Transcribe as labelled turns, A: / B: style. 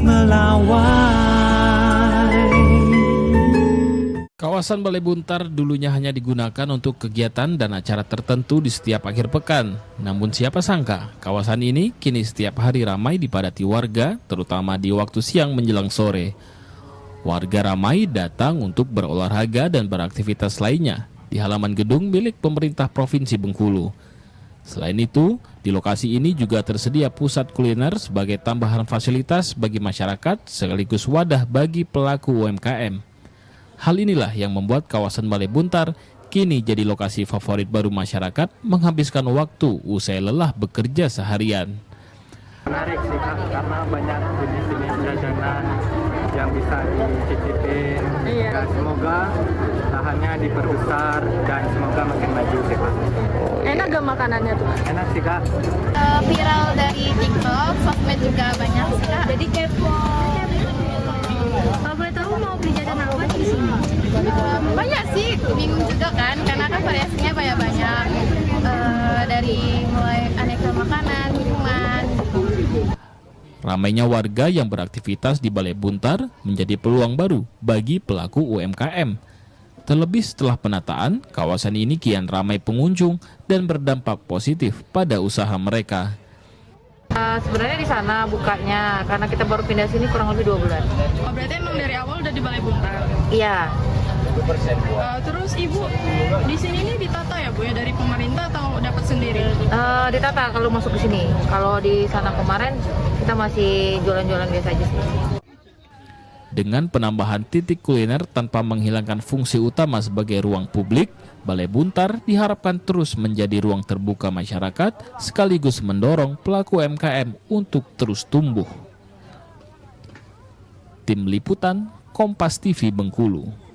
A: melawai.
B: Kawasan Balai Buntar dulunya hanya digunakan untuk kegiatan dan acara tertentu di setiap akhir pekan. Namun siapa sangka, kawasan ini kini setiap hari ramai dipadati warga, terutama di waktu siang menjelang sore. Warga ramai datang untuk berolahraga dan beraktivitas lainnya di halaman gedung milik pemerintah Provinsi Bengkulu. Selain itu, di lokasi ini juga tersedia pusat kuliner sebagai tambahan fasilitas bagi masyarakat sekaligus wadah bagi pelaku UMKM. Hal inilah yang membuat kawasan Balai Buntar kini jadi lokasi favorit baru masyarakat menghabiskan waktu usai lelah bekerja seharian.
C: Menarik sih Kak, karena banyak jenis-jenis jajanan yang bisa dicicipin. Ya, semoga lahannya diperbesar dan semoga makin maju sih Kak.
D: Enak gak makanannya tuh?
C: Enak sih Kak.
E: Viral dari TikTok, sosmed juga banyak sih Kak. Jadi kepo. Kalau boleh tahu mau beli jajanan apa di sini? Banyak sih, bingung juga kan, karena kan variasinya banyak. Dari mulai aneka makanan, minuman.
B: Ramainya warga yang beraktivitas di Balai Buntar menjadi peluang baru bagi pelaku UMKM. Terlebih setelah penataan, kawasan ini kian ramai pengunjung dan berdampak positif pada usaha mereka.
D: Sebenarnya di sana bukanya, karena kita baru pindah sini kurang lebih 2 bulan.
F: Oh, berarti emang dari awal udah di Balai Buntar?
D: Iya.
F: Terus Ibu, di sini ini ditata ya Bu ya, dari pemerintah atau dapat sendiri?
D: Ditata kalau masuk ke sini. Kalau di sana kemarin kita masih jualan-jualan biasa aja sih.
B: Dengan penambahan titik kuliner tanpa menghilangkan fungsi utama sebagai ruang publik, Balai Buntar diharapkan terus menjadi ruang terbuka masyarakat sekaligus mendorong pelaku UMKM untuk terus tumbuh. Tim Liputan Kompas TV Bengkulu.